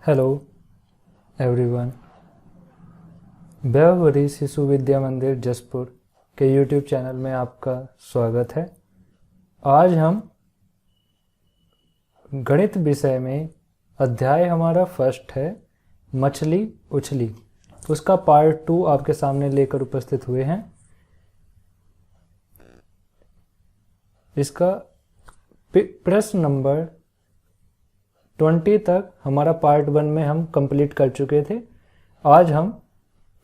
Hello everyone, व्यवहारी Shishu Vidya मंदिर जसपुर के YouTube channel में आपका स्वागत है। आज हम गणित विषय में अध्याय हमारा फर्स्ट है मछली उछली, उसका पार्ट 2 आपके सामने लेकर उपस्थित हुए हैं। इसका प्रश्न नंबर 20 तक हमारा पार्ट 1 में हम कंप्लीट कर चुके थे। आज हम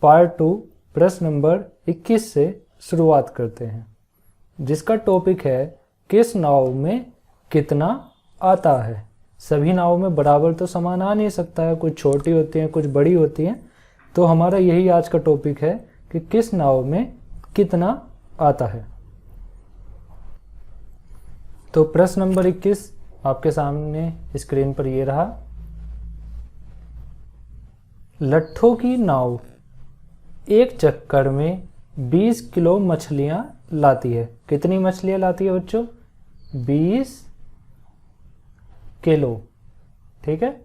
पार्ट 2 प्रश्न नंबर 21 से शुरुआत करते हैं, जिसका टॉपिक है किस नाव में कितना आता है। सभी नाव में बराबर तो सामान आ नहीं सकता है, कुछ छोटी होती हैं कुछ बड़ी होती हैं। तो हमारा यही आज का टॉपिक है कि किस नाव में कितना आता है। तो प्रश्न नंबर 21 आपके सामने स्क्रीन पर ये रहा। लट्ठों की नाव एक चक्कर में 20 किलो मछलियां लाती है। कितनी मछलियां लाती है बच्चों? 20 किलो। ठीक है,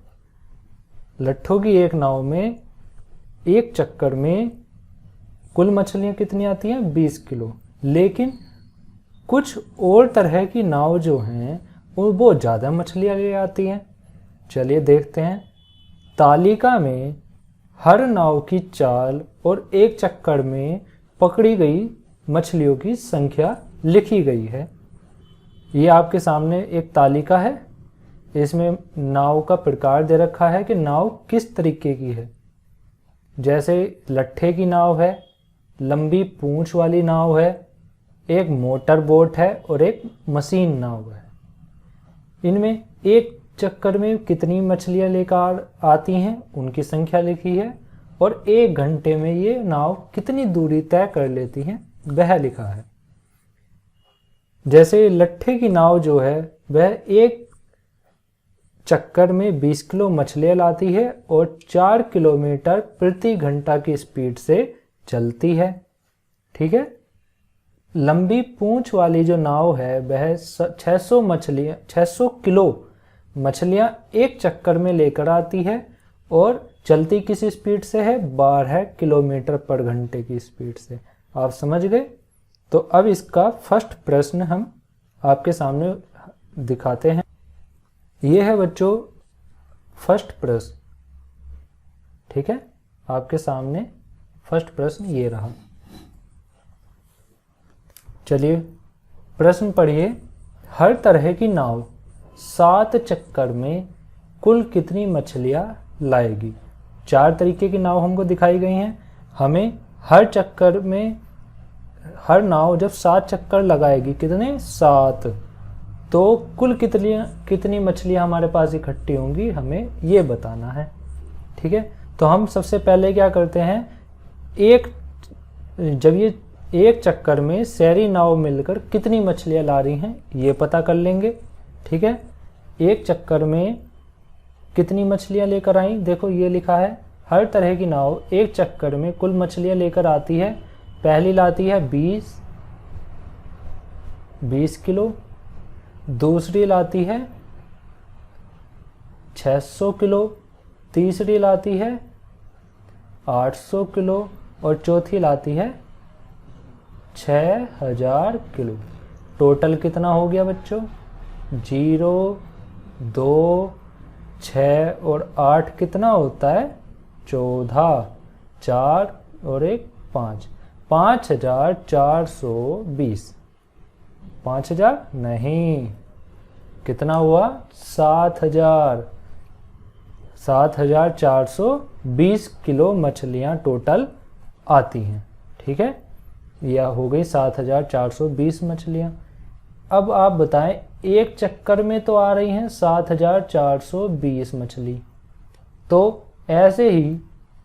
लट्ठों की एक नाव में एक चक्कर में कुल मछलियां कितनी आती हैं? 20 किलो। लेकिन कुछ और तरह की नाव जो हैं वो ज़्यादा मछलियाँ ले आती हैं। चलिए देखते हैं। तालिका में हर नाव की चाल और एक चक्कर में पकड़ी गई मछलियों की संख्या लिखी गई है। ये आपके सामने एक तालिका है। इसमें नाव का प्रकार दे रखा है कि नाव किस तरीके की है। जैसे लट्ठे की नाव है, लंबी पूंछ वाली नाव है, एक मोटर बोट है और एक मशीन नाव है। इनमें एक चक्कर में कितनी मछलियां लेकर आती हैं उनकी संख्या लिखी है, और एक घंटे में ये नाव कितनी दूरी तय कर लेती हैं वह लिखा है। जैसे लट्ठे की नाव जो है वह एक चक्कर में 20 किलो मछलियां लाती है और 4 किलोमीटर प्रति घंटा की स्पीड से चलती है। ठीक है। लंबी पूंछ वाली जो नाव है वह 600 किलो मछलियां एक चक्कर में लेकर आती है और चलती किस स्पीड से है? 12 किलोमीटर पर घंटे की स्पीड से। आप समझ गए? तो अब इसका फर्स्ट प्रश्न हम आपके सामने दिखाते हैं। यह है बच्चों फर्स्ट प्रश्न। ठीक है, आपके सामने फर्स्ट प्रश्न ये रहा। चलिए प्रश्न पढ़िए। हर तरह की नाव 7 चक्कर में कुल कितनी मछलियां लाएगी? 4 तरीके की नाव हमको दिखाई गई हैं। हमें हर चक्कर में हर नाव जब 7 चक्कर लगाएगी, कितने? 7, तो कुल कितनी मछलियां हमारे पास इकट्ठी होंगी हमें ये बताना है। ठीक है, तो हम सबसे पहले क्या करते हैं, जब ये एक चक्कर में सारी नाव मिलकर कितनी मछलियां ला रही हैं ये पता कर लेंगे। ठीक है, एक चक्कर में कितनी मछलियां लेकर आई? देखो ये लिखा है हर तरह की नाव एक चक्कर में कुल मछलियां लेकर आती है। पहली लाती है 20 किलो, दूसरी लाती है 600 किलो, तीसरी लाती है 800 किलो और चौथी लाती है 6000 किलो। टोटल कितना हो गया बच्चों? 0, 2, 6 और 8 कितना होता है? 14, 4 और 1 5, 5420। 5000 नहीं, कितना हुआ? 7420 किलो मछलियां टोटल आती हैं। ठीक है, यह हो गई 7420 मछलियां। अब आप बताएं, एक चक्कर में तो आ रही हैं 7420 मछली, तो ऐसे ही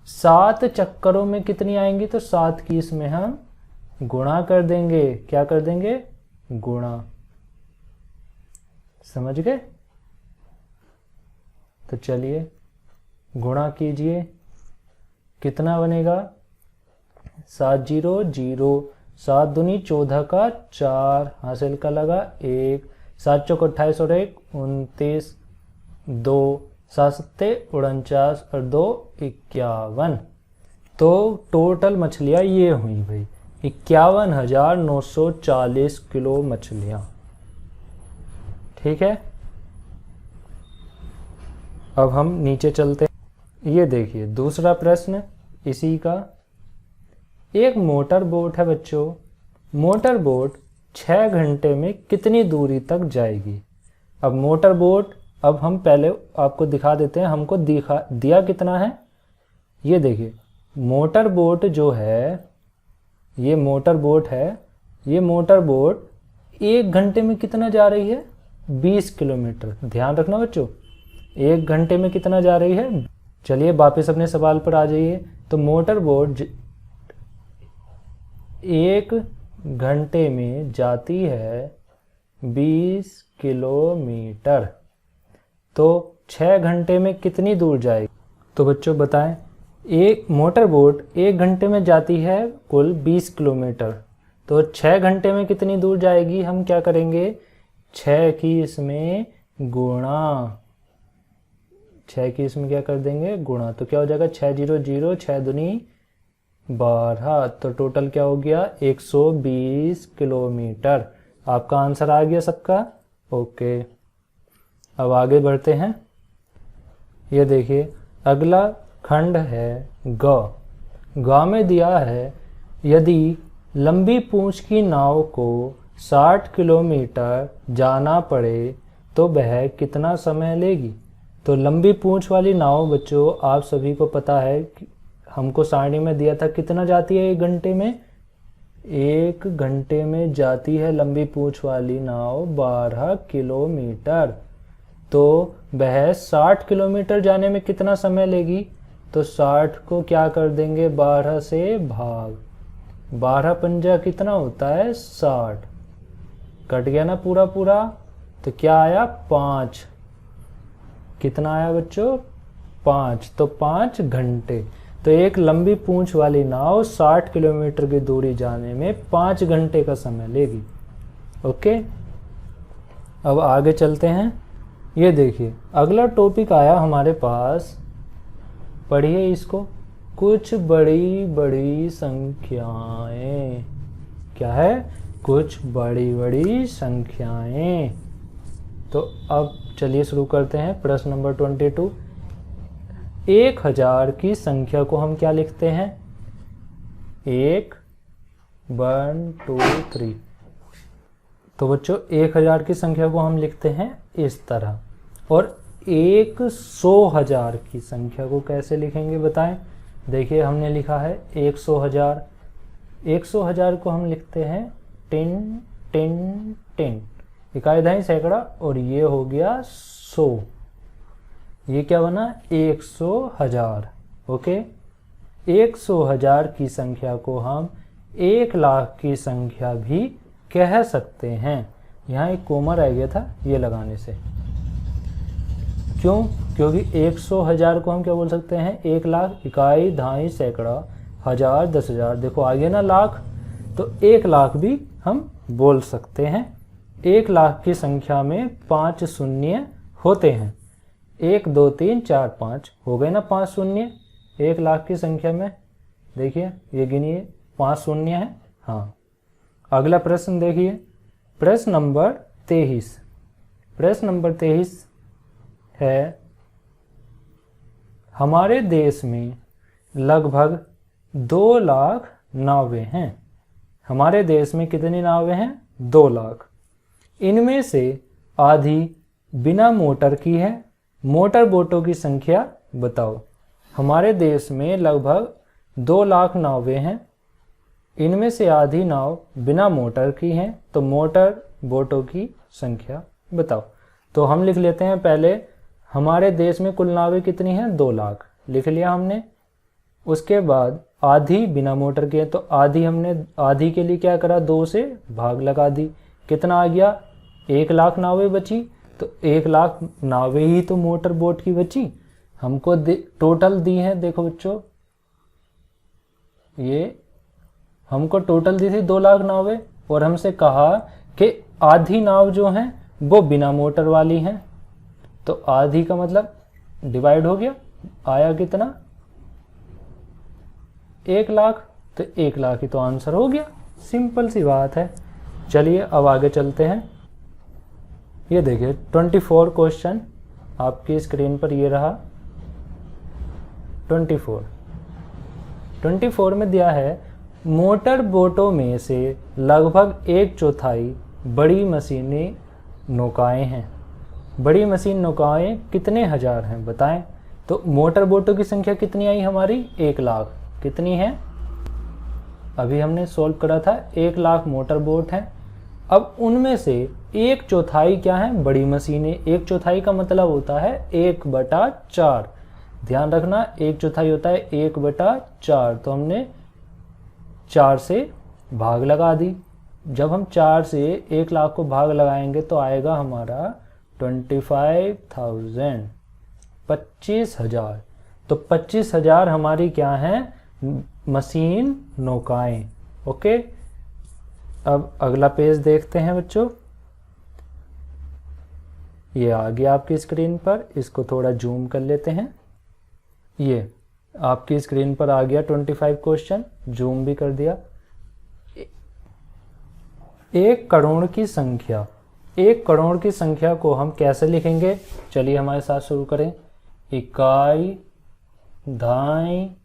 7 चक्करों में कितनी आएंगी? तो 7 की इसमें हम गुणा कर देंगे। क्या कर देंगे? गुणा। समझ गए? तो चलिए गुणा कीजिए। कितना बनेगा? 7 0 0, 7 दूनी 14 का 4, हासिल का लगा 1, 7 चौक 28 और 1 29, 2, 7 सत्ते 49 और 2 51। तो टोटल मछलियाँ ये हुई भाई 51,940 किलो मछलियाँ। ठीक है, अब हम नीचे चलते हैं। ये देखिए दूसरा प्रश्न इसी का। एक मोटर बोट है बच्चों, मोटर बोट 6 घंटे में कितनी दूरी तक जाएगी। अब मोटर बोट, अब हम पहले आपको दिखा देते हैं हमको दिया कितना है। ये देखिए मोटर बोट जो है, ये मोटर बोट है, ये मोटर बोट 1 घंटे में कितना जा रही है 20 किलोमीटर। ध्यान रखना बच्चों, 1 घंटे में कितना जा रही है। चलिए वापस अपने सवाल पर आ जाइए। तो मोटर बोट 1 घंटे में जाती है 20 किलोमीटर। तो 6 घंटे में कितनी दूर जाएगी। तो बच्चों बताएं, एक मोटर बोट 1 घंटे में जाती है कुल 20 किलोमीटर। तो 6 घंटे में कितनी दूर जाएगी। हम क्या करेंगे 6 की इसमें गुणा, 6 की इसमें क्या कर देंगे गुणा। तो क्या हो जाएगा 6 0 0, 6 दूनी 12। तो टोटल क्या हो गया 120 किलोमीटर। आपका आंसर आ गया सबका। ओके, अब आगे बढ़ते हैं। ये देखिए अगला खंड है ग में दिया है यदि लंबी पूंछ की नाव को 60 किलोमीटर जाना पड़े तो वह कितना समय लेगी। तो लंबी पूंछ वाली नाव बच्चों आप सभी को पता है कि हमको सारणी में दिया था कितना जाती है 1 घंटे में। 1 घंटे में जाती है लंबी पूंछ वाली नाव 12 किलोमीटर। तो वह 60 किलोमीटर जाने में कितना समय लेगी। तो 60 को क्या कर देंगे 12 से भाग, 12 पंजा कितना होता है 60। कट गया ना पूरा पूरा। तो क्या आया 5। कितना आया बच्चों 5। तो 5 घंटे। तो एक लंबी पूंछ वाली नाव 60 किलोमीटर की दूरी जाने में 5 घंटे का समय लेगी। ओके, अब आगे चलते हैं। ये देखिए अगला टॉपिक आया हमारे पास, पढ़िए इसको। कुछ बड़ी बड़ी संख्याएं। क्या है कुछ बड़ी बड़ी संख्याएं। तो अब चलिए शुरू करते हैं। प्रश्न नंबर 22। 1000 की संख्या को हम क्या लिखते हैं 1 1 2 3। तो बच्चों 1000 की संख्या को हम लिखते हैं इस तरह। और 100,000 की संख्या को कैसे लिखेंगे बताएं। देखिए हमने लिखा है 100,000। 100,000 को हम लिखते हैं 10 10 10, इकाई दहाई सैकड़ा, और ये हो गया 100। ये क्या बना 100,000। ओके, 100,000 की संख्या को हम 1 लाख की संख्या भी कह सकते हैं। यहाँ एक कोमा रह गया था ये लगाने से। क्यों, क्योंकि 100,000 को हम क्या बोल सकते हैं 1 लाख, इकाई दहाई सैकड़ा, हजार 10,000, देखो आगे ना लाख। तो 1 लाख भी हम बोल सकते हैं। 1 लाख की संख्या में 5 शून्य होते हैं। 1 2 3 4 5 हो गए ना 5 शून्य 1 लाख की संख्या में। देखिए ये गिनिए 5 शून्य है। हाँ, अगला प्रश्न देखिए, प्रश्न नंबर 23। प्रश्न नंबर 23 है हमारे देश में लगभग 2 लाख नावें हैं। हमारे देश में कितनी नावें हैं 2 लाख। इनमें से आधी बिना मोटर की है। मोटर बोटों की संख्या बताओ। हमारे देश में लगभग 2 लाख नावें हैं। इनमें से आधी नाव बिना मोटर की हैं। तो मोटर बोटों की संख्या बताओ। तो हम लिख लेते हैं पहले हमारे देश में कुल नावें कितनी हैं 2 लाख, लिख लिया हमने। उसके बाद आधी बिना मोटर के, तो आधी हमने आधी के लिए क्या करा 2 से भाग लगा दी। कितना आ गया 1 लाख नावें बची। तो 1 लाख नावें ही तो मोटर बोट की बची। हमको टोटल दी है, देखो बच्चों ये हमको टोटल दी थी 2 लाख नावें, और हमसे कहा कि आधी नाव जो हैं वो बिना मोटर वाली हैं। तो आधी का मतलब डिवाइड हो गया, आया कितना 1 लाख, तो 1 लाख ही तो आंसर हो गया, सिंपल सी बात है। चलिए अब आगे चलते हैं। ये देखिए 24 क्वेश्चन आपकी स्क्रीन पर ये रहा 24 में दिया है मोटर बोटों में से लगभग 1/4 बड़ी मशीनें नौकाएं हैं। बड़ी मशीन नौकाएं कितने हजार हैं बताएं। तो मोटर बोटों की संख्या कितनी आई हमारी 1 लाख, कितनी है अभी हमने सोल्व करा था 1 लाख मोटर बोट हैं। अब उनमें से 1/4 क्या है बड़ी मशीनें। 1/4 का मतलब होता है 1/4, ध्यान रखना 1/4 होता है 1/4। तो हमने 4 से भाग लगा दी। जब हम 4 से 1 लाख को भाग लगाएंगे तो आएगा हमारा 25,000, 25,000। तो 25,000 हमारी क्या है मशीन नौकाएं। ओके, अब अगला पेज देखते हैं बच्चों। ये आ गया आपकी स्क्रीन पर, इसको थोड़ा जूम कर लेते हैं। ये आपकी स्क्रीन पर आ गया 25 क्वेश्चन, जूम भी कर दिया। 1 करोड़ की संख्या, 1 करोड़ की संख्या को हम कैसे लिखेंगे, चलिए हमारे साथ शुरू करें। इकाई, दहाई,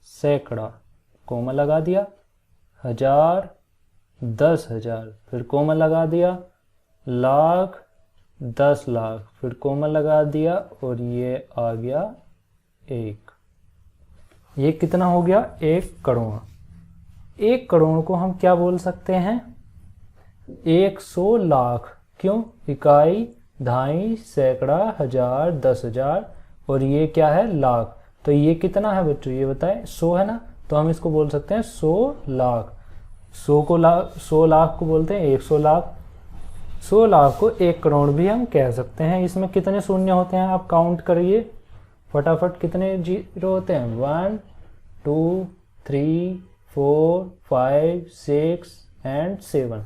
सैकड़ा, कोमा लगा दिया, हजार, 10,000, फिर कोमा लगा दिया, लाख, 10 लाख, फिर कोमा लगा दिया, और ये आ गया 1। ये कितना हो गया 1 करोड़। 1 करोड़ को हम क्या बोल सकते हैं 100 लाख। क्यों, इकाई, दहाई, सैकड़ा, हजार, 10,000, और ये क्या है लाख। तो ये कितना है बच्चों ये बताएं, 100 है ना, तो हम इसको बोल सकते हैं 100 लाख। 100 लाख को बोलते हैं 100 लाख। 100 लाख को 1 करोड़ भी हम कह सकते हैं। इसमें कितने शून्य होते हैं आप काउंट करिए फटाफट, कितने जीरो होते हैं 1 2 3 4 5 6 एंड 7।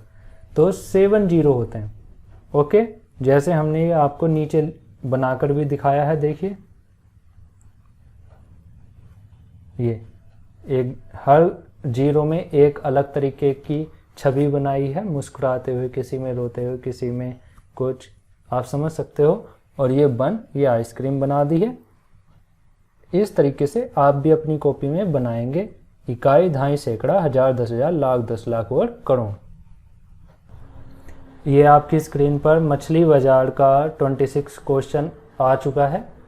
तो 7 जीरो होते हैं। ओके, जैसे हमने ये आपको नीचे बनाकर भी दिखाया है, देखिए ये एक हर जीरो में एक अलग तरीके की छवि बनाई है, मुस्कुराते हुए, किसी में रोते हुए, किसी में कुछ, आप समझ सकते हो। और ये आइसक्रीम बना दी है। इस तरीके से आप भी अपनी कॉपी में बनाएंगे इकाई, दहाई, सैकड़ा, हजार, 10,000, लाख, 10 लाख और करोड़। ये आपकी स्क्रीन पर मछली बाजार का 26 क्वेश्चन आ चुका है।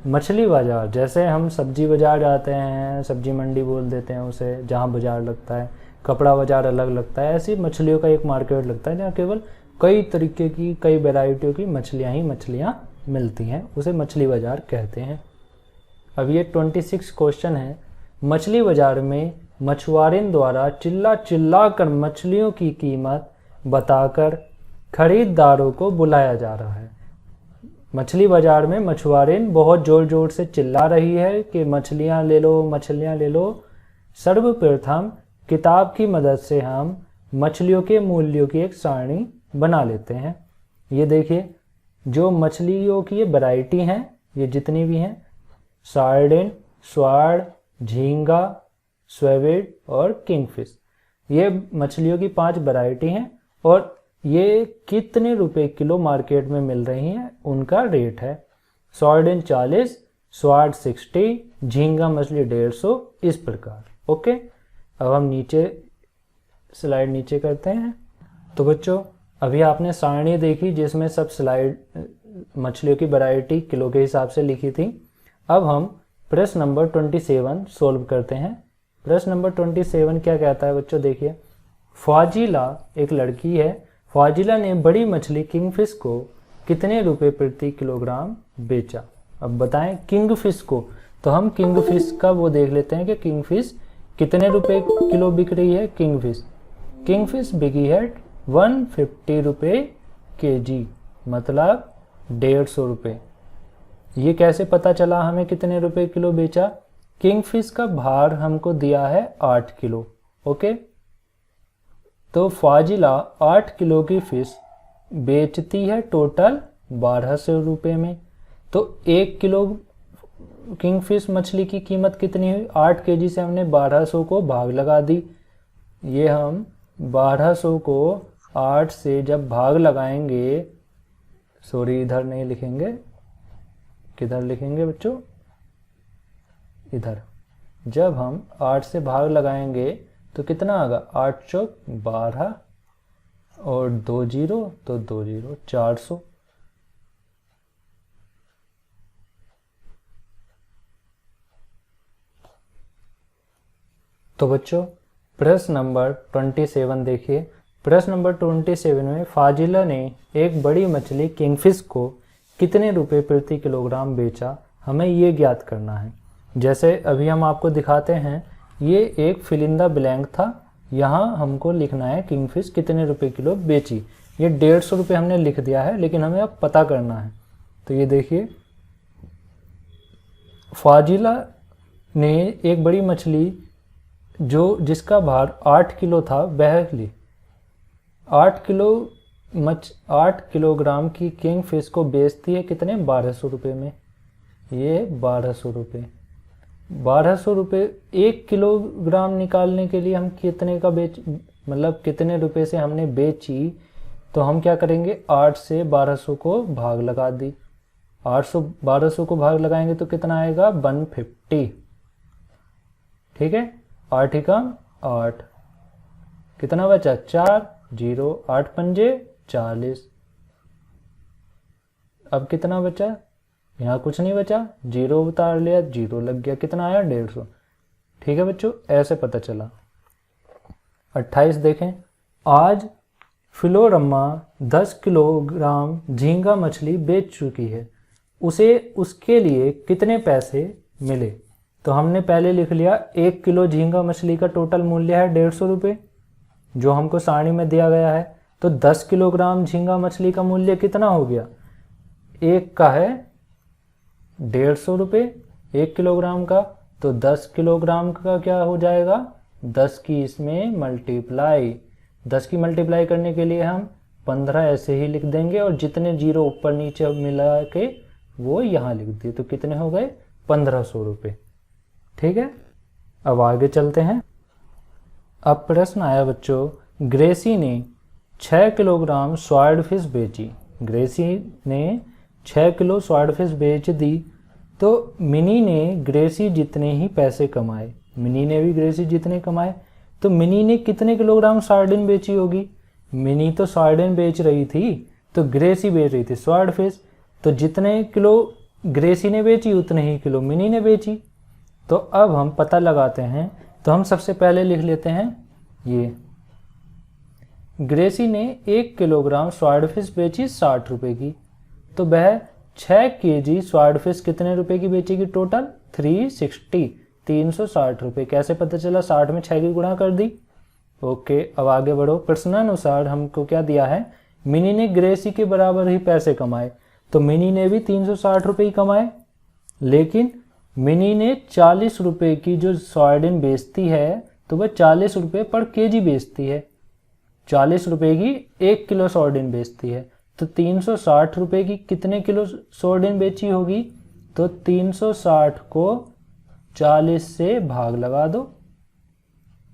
मछली बाजार, जैसे हम सब्जी बाजार जाते हैं, सब्जी मंडी बोल देते हैं उसे, जहाँ बाजार लगता है, कपड़ा बाजार अलग लगता है, ऐसी मछलियों का एक मार्केट लगता है जहाँ केवल कई तरीके की, कई वैरायटियों की मछलियाँ ही मछलियाँ मिलती हैं, उसे मछली बाजार कहते हैं। अब ये 26 क्वेश्चन है। मछली बाजार में मछुआरों द्वारा चिल्ला चिल्ला कर मछलियों की कीमत बताकर खरीदारों को बुलाया जा रहा है। मछली बाजार में मछुआरें बहुत जोर जोर से चिल्ला रही है कि मछलियाँ ले लो, मछलियाँ ले लो। सर्वप्रथम किताब की मदद से हम मछलियों के मूल्यों की एक सारणी बना लेते हैं। ये देखिए जो मछलियों की ये वैरायटी हैं, ये जितनी भी हैं, सार्डिन, स्वार्ड, झींगा, स्क्विड और किंगफिश, ये मछलियों की 5 वैरायटी हैं और ये कितने रुपए किलो मार्केट में मिल रही हैं उनका रेट है। सार्डिन 40, स्वार्ड 60, झींगा मछली 150, इस प्रकार। ओके, अब हम नीचे स्लाइड नीचे करते हैं। तो बच्चों अभी आपने सारणी देखी जिसमें सब स्लाइड मछलियों की वैरायटी किलो के हिसाब से लिखी थी। अब हम प्रश्न नंबर 27 सोल्व करते हैं। प्रश्न नंबर 27 क्या कहता है बच्चों, देखिए। फाजिला एक लड़की है। फाजिला ने बड़ी मछली किंगफिश को कितने रुपए प्रति किलोग्राम बेचा। अब बताएं किंगफिश को, तो हम किंगफिश का वो देख लेते हैं कि किंगफिश कितने रुपए किलो बिक रही है। किंगफिश बिकी है 150 रुपये केजी, मतलब 150 रुपये। ये कैसे पता चला हमें कितने रुपए किलो बेचा। किंगफिश का भार हमको दिया है 8 किलो। ओके, तो फाजिला 8 किलो की फिश बेचती है टोटल 1200 रुपये में। तो 1 किलो किंगफिश मछली की कीमत कितनी हुई? 8 केजी से हमने 1200 को भाग लगा दी। ये हम 1200 को 8 से जब भाग लगाएंगे, सॉरी इधर नहीं लिखेंगे, किधर लिखेंगे बच्चों? इधर। जब हम 8 से भाग लगाएंगे तो कितना आएगा? 8 चौक 12 और 2 जीरो तो 2 जीरो 400। तो बच्चों प्रश्न नंबर 27 देखिए। प्रश्न नंबर 27 में फाजिला ने एक बड़ी मछली किंगफिश को कितने रुपए प्रति किलोग्राम बेचा, हमें ये ज्ञात करना है। जैसे अभी हम आपको दिखाते हैं, ये एक फिल इन द ब्लैंक था, यहाँ हमको लिखना है किंगफिश कितने रुपए किलो बेची। ये 150 रुपये हमने लिख दिया है, लेकिन हमें अब पता करना है। तो ये देखिए, फाजिला ने एक बड़ी मछली जिसका भार 8 किलो था वह ली। 8 किलोग्राम की किंगफिश को बेचती है कितने? 1200 रुपये में। ये 1200 रुपये, 1200 रुपये 1 किलोग्राम निकालने के लिए हम कितने का मतलब कितने रुपए से हमने बेची, तो हम क्या करेंगे? 8 से 1200 को भाग लगा दी। 1200 को भाग लगाएंगे तो कितना आएगा? 150। ठीक है, 8 एकम 8, कितना बचा? 4 जीरो, 8 पंजे 40। अब कितना बचा? यहाँ कुछ नहीं बचा, जीरो उतार लिया, जीरो लग गया, कितना आया? 150। ठीक है बच्चों, ऐसे पता चला। 28 देखें। आज फिलोरम्मा 10 किलोग्राम झींगा मछली बेच चुकी है, उसे उसके लिए कितने पैसे मिले? तो हमने पहले लिख लिया 1 किलो झींगा मछली का टोटल मूल्य है 150 रुपये, जो हमको सारणी में दिया गया है। तो 10 किलोग्राम झींगा मछली का मूल्य कितना हो गया? एक का है 150 रुपये 1 किलोग्राम का, तो 10 किलोग्राम का क्या हो जाएगा? 10 की इसमें मल्टीप्लाई, 10 की मल्टीप्लाई करने के लिए हम 15 ऐसे ही लिख देंगे और जितने जीरो ऊपर नीचे मिला के वो यहाँ लिख दिए, तो कितने हो गए? 1500 रुपये। ठीक है, अब आगे चलते हैं। अब प्रश्न आया बच्चों, ग्रेसी ने 6 किलोग्राम स्वॉर्ड फिश बेची। ग्रेसी ने 6 किलो स्वॉर्ड फिश बेच दी, तो मिनी ने ग्रेसी जितने ही पैसे कमाए। मिनी ने भी ग्रेसी जितने कमाए, तो मिनी ने कितने किलोग्राम सार्डिन बेची होगी? मिनी तो सार्डिन बेच रही थी, तो ग्रेसी बेच रही थी स्वॉर्ड फिश, तो जितने किलो ग्रेसी ने बेची उतने ही किलो मिनी ने बेची। तो अब हम पता लगाते हैं। तो हम सबसे पहले लिख लेते हैं, ये ग्रेसी ने 1 किलोग्राम स्वॉर्ड फिश बेची 60 रुपये की, तो वह 6 केजी स्वॉर्ड फिश कितने रुपए की बेचेगी? टोटल 360, 360 रुपये। कैसे पता चला? 60 में 6 की गुणा कर दी। ओके, अब आगे बढ़ो। प्रश्नानुसार हमको क्या दिया है? मिनी ने ग्रेसी के बराबर ही पैसे कमाए, तो मिनी ने भी 360 रुपये ही कमाए, लेकिन मिनी ने 40 रुपये की जो सॉर्डिन बेचती है, तो वह 40 रुपये पर केजी बेचती है। 40 रुपये की 1 किलो सॉर्डिन बेचती है, तो 360 रुपये की कितने किलो सॉर्डिन बेची होगी? तो 360 को 40 से भाग लगा दो,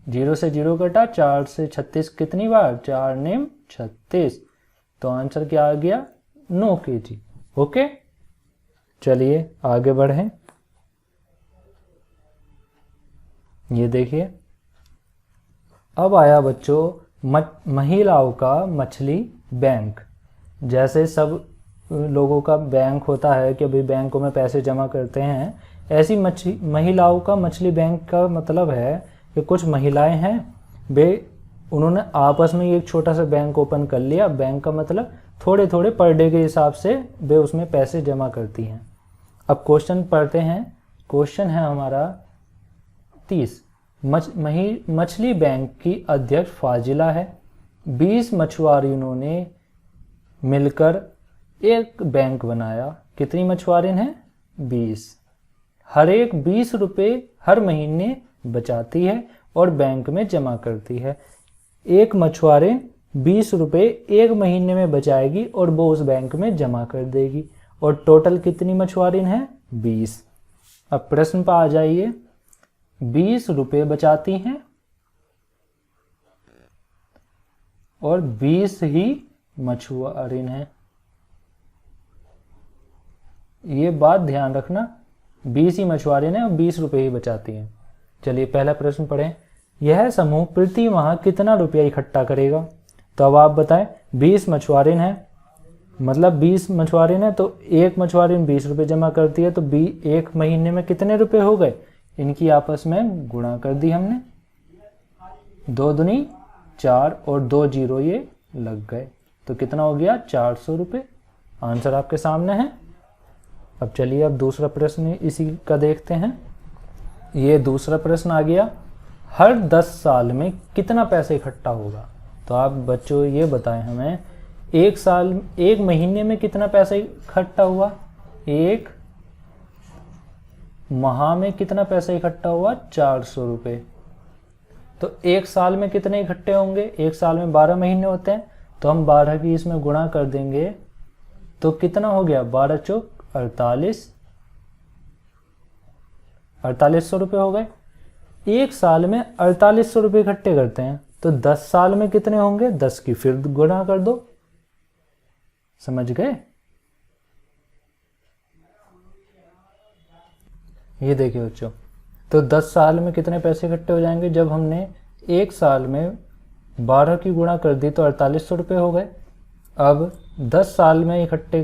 0 से 0 कटा, 4 से 36 कितनी बार? 4 नेम 36, तो आंसर क्या आ गया? 9 केजी। ओके, चलिए आगे बढ़ें। ये देखिए, अब आया बच्चों महिलाओं का मछली बैंक। जैसे सब लोगों का बैंक होता है कि अभी बैंकों में पैसे जमा करते हैं, ऐसी महिलाओं का मछली बैंक का मतलब है कि कुछ महिलाएं हैं, उन्होंने आपस में एक छोटा सा बैंक ओपन कर लिया। बैंक का मतलब थोड़े थोड़े पर डे के हिसाब से वे उसमें पैसे जमा करती हैं। अब क्वेश्चन पढ़ते हैं। क्वेश्चन है हमारा 30। मछली बैंक की अध्यक्ष फाजिला है। 20 मछुआरिनों ने मिलकर एक बैंक बनाया। कितनी मछुआरिन हैं? 20। हर एक 20 रुपये हर महीने बचाती है और बैंक में जमा करती है। एक मछुआरिन 20 रुपये एक महीने में बचाएगी और वो उस बैंक में जमा कर देगी। और टोटल कितनी मछुआरिन है? 20। अब प्रश्न पर आ जाइए। 20 रुपये बचाती हैं और 20 ही मछुआरिन हैं। ये बात ध्यान रखना, 20 ही मछुआरिन हैं और 20 रुपये ही बचाती हैं। चलिए पहला प्रश्न पढ़ें। यह समूह प्रति माह कितना रुपया इकट्ठा करेगा? तो अब आप बताएं, 20 मछुआरिन हैं, मतलब 20 मछुआरिन है तो एक मछुआरिन 20 रुपये जमा करती है, तो एक महीने में कितने रुपए हो गए? इनकी आपस में गुणा कर दी हमने, 2 दूनी 4 और 2 जीरो ये लग गए, तो कितना हो गया? 400 रुपये। आंसर आपके सामने है। अब चलिए अब दूसरा प्रश्न इसी का देखते हैं। ये दूसरा प्रश्न आ गया, हर 10 साल में कितना पैसा इकट्ठा होगा? तो आप बच्चों ये बताएं हमें, एक महीने में कितना पैसा इकट्ठा हुआ? एक माह में कितना पैसा इकट्ठा हुआ? 400 रुपये। तो एक साल में कितने इकट्ठे होंगे? एक साल में 12 महीने होते हैं, तो हम 12 की इसमें गुणा कर देंगे, तो कितना हो गया? 12 चौक 48, 4800 रुपये हो गए। एक साल में 4800 रुपये इकट्ठे करते हैं, तो 10 साल में कितने होंगे? 10 की फिर गुणा कर दो। समझ गए? ये देखिए बच्चों, तो 10 साल में कितने पैसे इकट्ठे हो जाएंगे? जब हमने एक साल में 12 की गुणा कर दी तो 4800 रुपये हो गए। अब 10 साल में इकट्ठे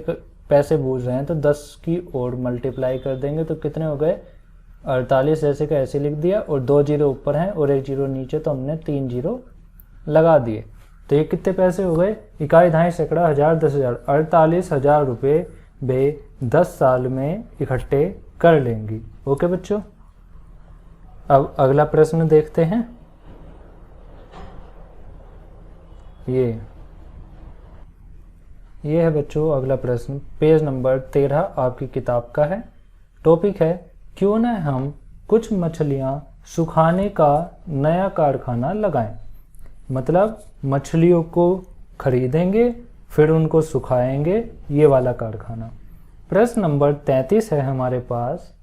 पैसे बूझ रहे हैं, तो 10 की और मल्टीप्लाई कर देंगे, तो कितने हो गए? 48 ऐसे का ऐसे लिख दिया, और 2 जीरो ऊपर हैं और 1 जीरो नीचे, तो हमने 3 जीरो लगा दिए। तो ये कितने पैसे हो गए? इकाई, दहाई, सैकड़ा, हजार, 10,000, 48,000 रुपये वे 10 साल में इकट्ठे कर लेंगी। ओके बच्चों, अब अगला प्रश्न देखते हैं। ये है बच्चों अगला प्रश्न, पेज नंबर 13 आपकी किताब का है। टॉपिक है, क्यों न हम कुछ मछलियां सुखाने का नया कारखाना लगाएं। मतलब मछलियों को खरीदेंगे फिर उनको सुखाएंगे, ये वाला कारखाना। प्रश्न नंबर 33 है हमारे पास।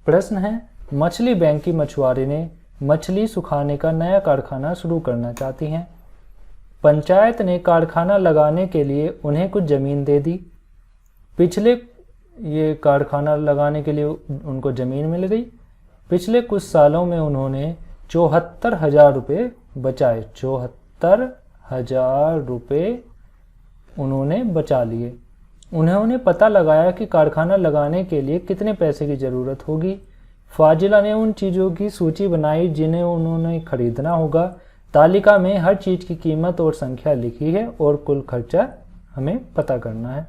प्रश्न है, मछली बैंक की मछुआरी ने मछली सुखाने का नया कारखाना शुरू करना चाहती हैं। पंचायत ने कारखाना लगाने के लिए उन्हें कुछ ज़मीन दे दी। ये कारखाना लगाने के लिए उनको ज़मीन मिल गई। पिछले कुछ सालों में उन्होंने 74,000 रुपये बचाए। 74,000 रुपये उन्होंने बचा लिए। उन्होंने पता लगाया कि कारखाना लगाने के लिए कितने पैसे की ज़रूरत होगी। फाजिला ने उन चीज़ों की सूची बनाई जिन्हें उन्होंने खरीदना होगा। तालिका में हर चीज़ की कीमत और संख्या लिखी है और कुल खर्चा हमें पता करना है।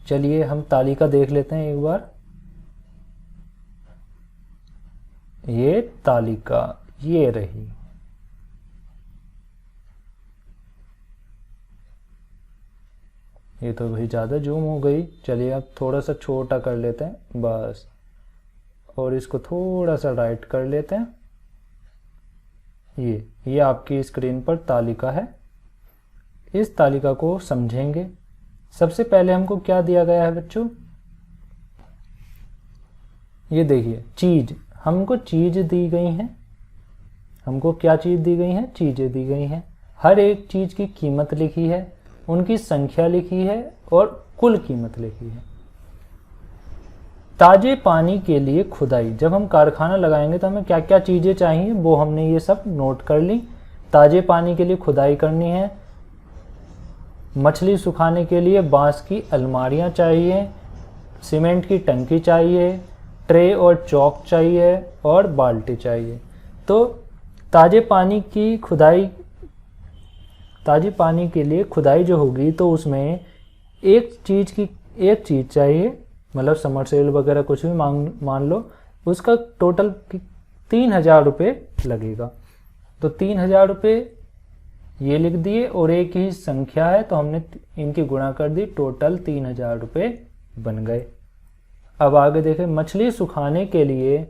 चलिए हम तालिका देख लेते हैं एक बार। ये तालिका ये रही। ये तो भाई ज़्यादा जूम हो गई। चलिए अब थोड़ा सा छोटा कर लेते हैं बस, और इसको थोड़ा सा राइट कर लेते हैं। ये आपकी स्क्रीन पर तालिका है। इस तालिका को समझेंगे। सबसे पहले हमको क्या दिया गया है बच्चों? ये देखिए, चीज़, हमको चीज़ दी गई हैं। हमको क्या चीज़ दी गई हैं? चीज़ें दी गई हैं। हर एक चीज़ की कीमत लिखी है, उनकी संख्या लिखी है और कुल कीमत लिखी है। ताजे पानी के लिए खुदाई। जब हम कारखाना लगाएंगे तो हमें क्या क्या चीज़ें चाहिए वो हमने ये सब नोट कर ली। ताजे पानी के लिए खुदाई करनी है। मछली सुखाने के लिए बांस की अलमारियां चाहिए, सीमेंट की टंकी चाहिए, ट्रे और चौक चाहिए और बाल्टी चाहिए। तो ताजे पानी के लिए खुदाई जो होगी तो उसमें एक चीज़ चाहिए, मतलब समरसेल वगैरह कुछ भी मान लो, उसका टोटल 3,000 रुपये लगेगा। तो 3,000 रुपये ये लिख दिए और एक ही संख्या है तो हमने इनकी गुणा कर दी, टोटल 3,000 रुपये बन गए। अब आगे देखें, मछली सुखाने के लिए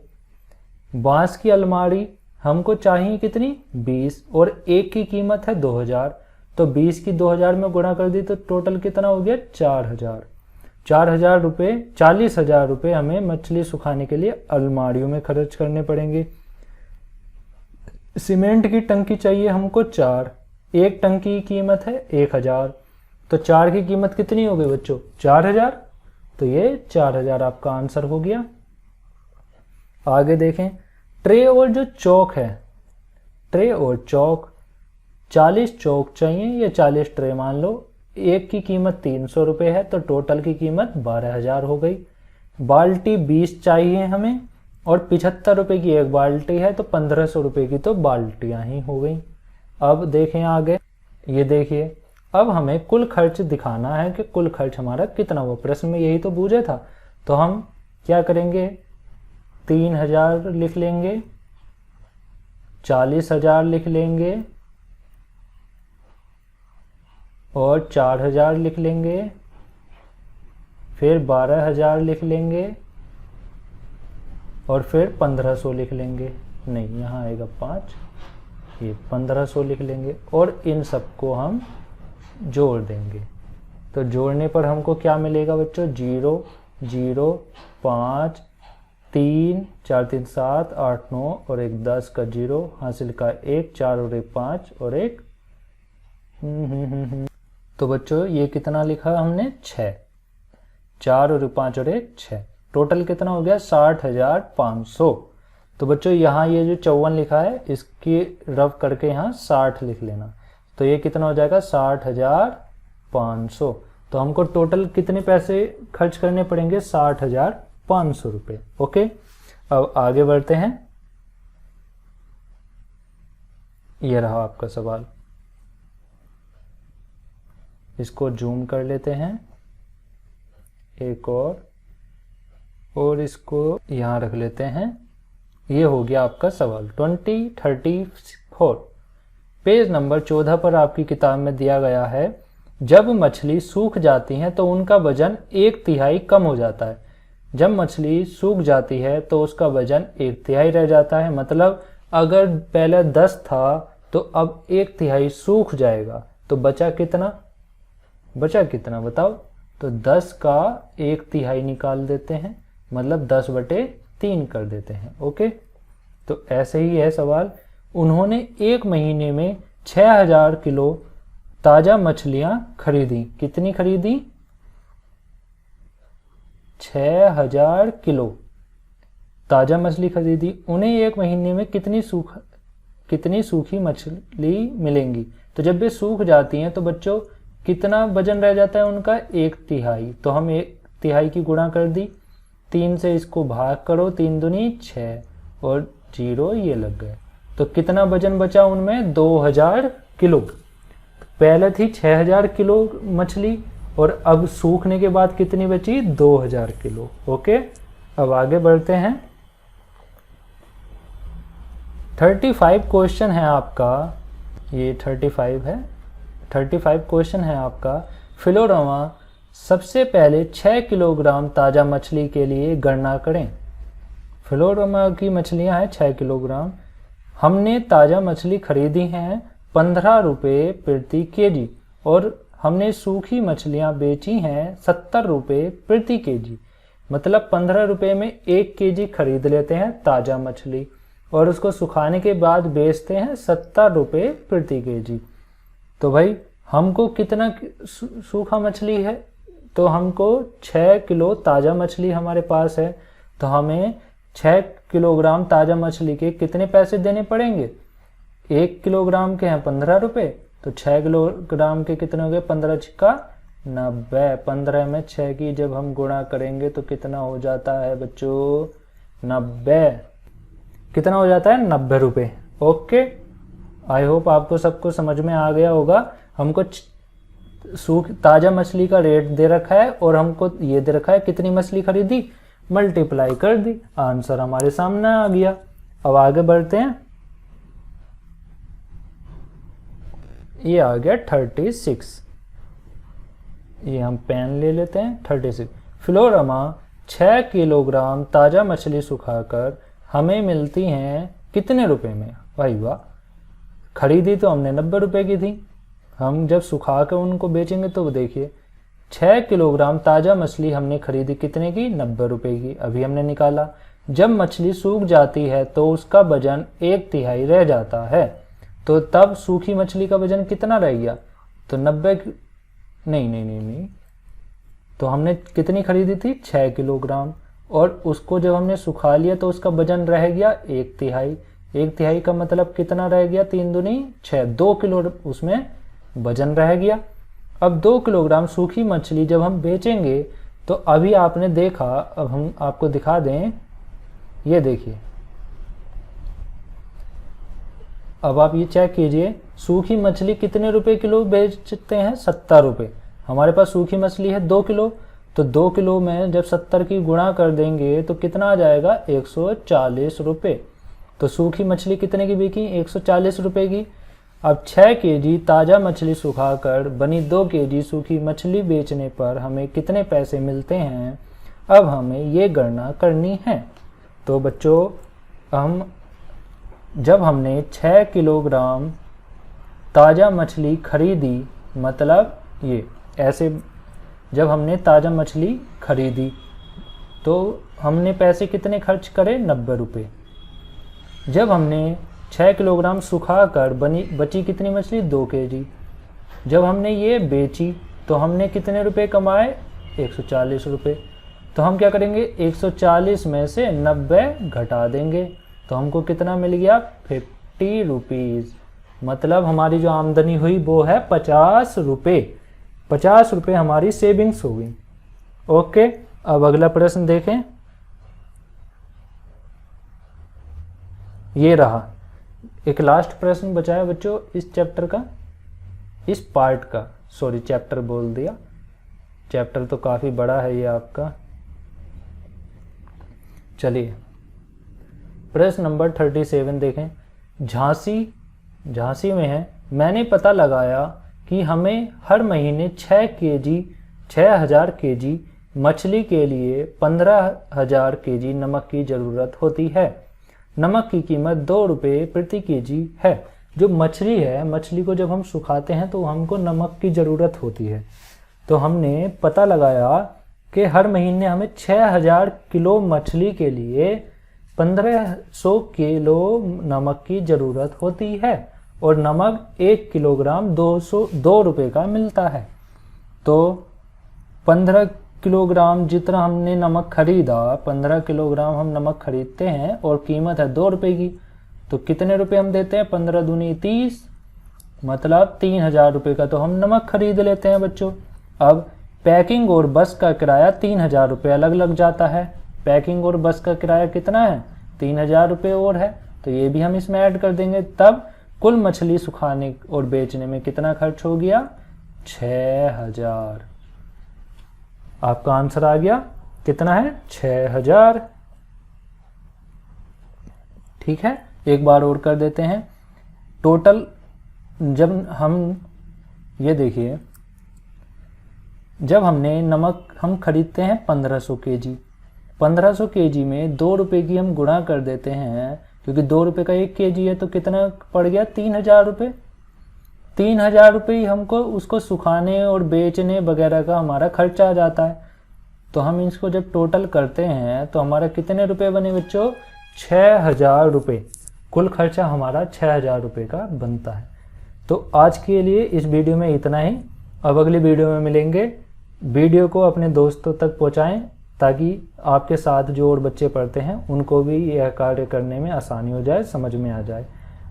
बांस की अलमारी हमको चाहिए कितनी? 20, और एक की कीमत है 2,000, तो 20 की 2,000 में गुणा कर दी तो टोटल कितना हो गया? 4,000। ₹4,000 40,000 हमें मछली सुखाने के लिए अलमारियों में खर्च करने पड़ेंगे। सीमेंट की टंकी चाहिए हमको 4, एक टंकी की कीमत है 1,000, तो 4 की कीमत कितनी हो गई बच्चों? 4,000। तो ये 4,000 आपका आंसर हो गया। आगे देखें, ट्रे और जो चौक है, ट्रे और चौक, 40 चौक चाहिए या 40 ट्रे मान लो, एक की कीमत ₹300 है, तो टोटल की कीमत 12,000 हो गई। बाल्टी 20 चाहिए हमें और ₹75 की एक बाल्टी है, तो ₹1,500 की तो बाल्टियां ही हो गई। अब देखें आगे, ये देखिए, अब हमें कुल खर्च दिखाना है कि कुल खर्च हमारा कितना हुआ। प्रश्न में यही तो पूछा था, तो हम क्या करेंगे, 3,000 लिख लेंगे, 40,000 लिख लेंगे और 4,000 लिख लेंगे, फिर 12,000 लिख लेंगे और फिर 1,500 लिख लेंगे। नहीं, यहाँ आएगा 5, ये 1,500 लिख लेंगे और इन सबको हम जोड़ देंगे। तो जोड़ने पर हमको क्या मिलेगा बच्चों? 0 0 5 3 4 3 7 8 9 और एक 10 का 0, हासिल का 1, 4 और 1 5 और एक तो बच्चों ये कितना लिखा हमने? 6, 4 और 5 और 1 6, टोटल कितना हो गया? 60,500। तो बच्चों यहाँ ये जो 54 लिखा है, इसकी रफ करके यहाँ 60 लिख लेना, तो ये कितना हो जाएगा? 60,500। तो हमको टोटल कितने पैसे खर्च करने पड़ेंगे? 60,500 रुपये। ओके, अब आगे बढ़ते हैं। ये रहा आपका सवाल, इसको जूम कर लेते हैं एक और इसको यहाँ रख लेते हैं। ये हो गया आपका सवाल 2034। पेज नंबर 14 पर आपकी किताब में दिया गया है, जब मछली सूख जाती हैं तो उनका वजन 1/3 कम हो जाता है। जब मछली सूख जाती है तो उसका वजन 1/3 रह जाता है। मतलब अगर पहले 10 था तो अब 1/3 सूख जाएगा, तो बचा कितना? बचा कितना बताओ? तो 10 का 1/3 निकाल देते हैं, मतलब 10/3 कर देते हैं। ओके, तो ऐसे ही है सवाल। उन्होंने एक महीने में 6,000 किलो ताजा मछलियां खरीदी। कितनी खरीदी? 6,000 किलो ताजा मछली खरीदी। उन्हें एक महीने में कितनी सूखी मछली मिलेंगी? तो जब वे सूख जाती हैं तो बच्चों कितना वजन रह जाता है उनका? 1/3। तो हम 1/3 की गुणा कर दी, 3 से इसको भाग करो, 3 दूनी 6 और 0 ये लग गए। तो कितना वजन बचा उनमें? 2,000 किलो। पहले थी 6,000 किलो मछली और अब सूखने के बाद कितनी बची? 2,000 किलो। ओके, अब आगे बढ़ते हैं। 35 क्वेश्चन है आपका, ये 35 है। 35 क्वेश्चन है आपका। फिलोरोमा सबसे पहले 6 किलोग्राम ताज़ा मछली के लिए गणना करें। फिलोरोमा की मछलियां हैं 6 किलोग्राम। हमने ताज़ा मछली खरीदी हैं 15 रुपये प्रति केजी और हमने सूखी मछलियां बेची हैं 70 रुपये प्रति केजी। मतलब 15 रुपये में 1 केजी खरीद लेते हैं ताज़ा मछली और उसको सुखाने के बाद बेचते हैं 70 रुपये प्रति केजी। तो भाई हमको कितना सूखा मछली है? तो हमको 6 किलो ताज़ा मछली हमारे पास है, तो हमें 6 किलोग्राम ताज़ा मछली के कितने पैसे देने पड़ेंगे? 1 किलोग्राम के हैं 15 रुपये, तो 6 किलोग्राम के कितने हो गए? 15 छिक्का 90। 15 में 6 की जब हम गुणा करेंगे तो कितना हो जाता है बच्चों? 90। कितना हो जाता है? 90 रुपये। ओके, आई होप आपको सबको समझ में आ गया होगा। हमको ताज़ा मछली का रेट दे रखा है और हमको ये दे रखा है कितनी मछली खरीदी, मल्टीप्लाई कर दी, आंसर हमारे सामने आ गया। अब आगे बढ़ते हैं। ये आ गया 36। ये हम पेन ले लेते हैं। 36। फिलोरोमा 6 किलोग्राम ताज़ा मछली सुखाकर हमें मिलती हैं कितने रुपए में? भाई वाह, खरीदी तो हमने 90 रुपए की थी, हम जब सुखा कर उनको बेचेंगे तो देखिए 6 किलोग्राम ताज़ा मछली हमने खरीदी कितने की? 90 रुपए की। अभी हमने निकाला। जब मछली सूख जाती है तो उसका वजन 1/3 रह जाता है, तो तब सूखी मछली का वजन कितना रह गया? तो 90 नहीं, तो हमने कितनी खरीदी थी? 6 किलोग्राम, और उसको जब हमने सुखा लिया तो उसका वजन रह गया 1/3। 1/3 का मतलब कितना रह गया? 3 दूनी 6, 2 किलो उसमें वजन रह गया। अब 2 किलोग्राम सूखी मछली जब हम बेचेंगे तो अभी आपने देखा, अब हम आपको दिखा दें, ये देखिए, अब आप ये चेक कीजिए, सूखी मछली कितने रुपए किलो बेचते हैं? 70 रुपये। हमारे पास सूखी मछली है 2 किलो, तो 2 किलो में जब 70 की गुणा कर देंगे तो कितना आ जाएगा? 140 रुपये। तो सूखी मछली कितने की बिकी? 140 रुपये की। अब 6 केजी ताज़ा मछली सुखाकर बनी 2 केजी सूखी मछली बेचने पर हमें कितने पैसे मिलते हैं? अब हमें ये गणना करनी है। तो बच्चों, जब हमने 6 किलोग्राम ताज़ा मछली खरीदी, मतलब ये ऐसे, जब हमने ताज़ा मछली खरीदी तो हमने पैसे कितने खर्च करे? 90 रुपये। जब हमने 6 किलोग्राम सुखाकर बची कितनी मछली? 2 केजी। जब हमने ये बेची तो हमने कितने रुपए कमाए? 140 रुपये। तो हम क्या करेंगे? 140 में से 90 घटा देंगे, तो हमको कितना मिल गया? 50 रुपीज़। मतलब हमारी जो आमदनी हुई वो है 50 रुपये। 50 रुपये हमारी सेविंग्स हो गई। ओके, अब अगला प्रश्न देखें। ये रहा, एक लास्ट प्रश्न बचा है बच्चों इस चैप्टर का, इस पार्ट का, सॉरी चैप्टर बोल दिया, चैप्टर तो काफ़ी बड़ा है ये आपका। चलिए प्रश्न नंबर 37 देखें। झांसी में है, मैंने पता लगाया कि हमें हर महीने 6,000 केजी मछली के लिए 15,000 केजी नमक की ज़रूरत होती है। नमक की कीमत 2 रुपये प्रति केजी है। जो मछली है, मछली को जब हम सुखाते हैं तो हमको नमक की ज़रूरत होती है। तो हमने पता लगाया कि हर महीने हमें 6,000 किलो मछली के लिए 1500 किलो नमक की ज़रूरत होती है, और नमक 1 किलोग्राम 2 रुपये का मिलता है। तो 15 किलोग्राम जितना हमने नमक खरीदा, 15 किलोग्राम हम नमक खरीदते हैं और कीमत है 2 रुपये की, तो कितने रुपए हम देते हैं? 15 दूनी 30, मतलब 3,000 रुपये का तो हम नमक खरीद लेते हैं बच्चों। अब पैकिंग और बस का किराया 3,000 रुपये अलग लग जाता है। पैकिंग और बस का किराया कितना है? 3,000 रुपये और है, तो ये भी हम इसमें ऐड कर देंगे। तब कुल मछली सुखाने और बेचने में कितना खर्च हो गया? 6,000। आपका आंसर आ गया, कितना है? 6,000। ठीक है, एक बार और कर देते हैं। टोटल जब हम, ये देखिए, जब हमने नमक हम खरीदते हैं 1500 केजी, 1500 केजी में 2 रुपये की हम गुणा कर देते हैं, क्योंकि 2 रुपये का 1 केजी है, तो कितना पड़ गया? 3,000 रुपये। 3,000 रुपये ही हमको उसको सुखाने और बेचने वगैरह का हमारा खर्चा आ जाता है। तो हम इसको जब टोटल करते हैं तो हमारा कितने रुपये बने बच्चों? 6,000 रुपये। कुल खर्चा हमारा 6,000 रुपये का बनता है। तो आज के लिए इस वीडियो में इतना ही। अब अगली वीडियो में मिलेंगे। वीडियो को अपने दोस्तों तक पहुंचाएं ताकि आपके साथ जो और बच्चे पढ़ते हैं उनको भी यह कार्य करने में आसानी हो जाए, समझ में आ जाए।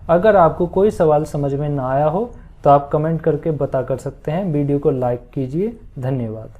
अगर आपको कोई सवाल समझ में ना आया हो तो आप कमेंट करके बता कर सकते हैं। वीडियो को लाइक कीजिए। धन्यवाद।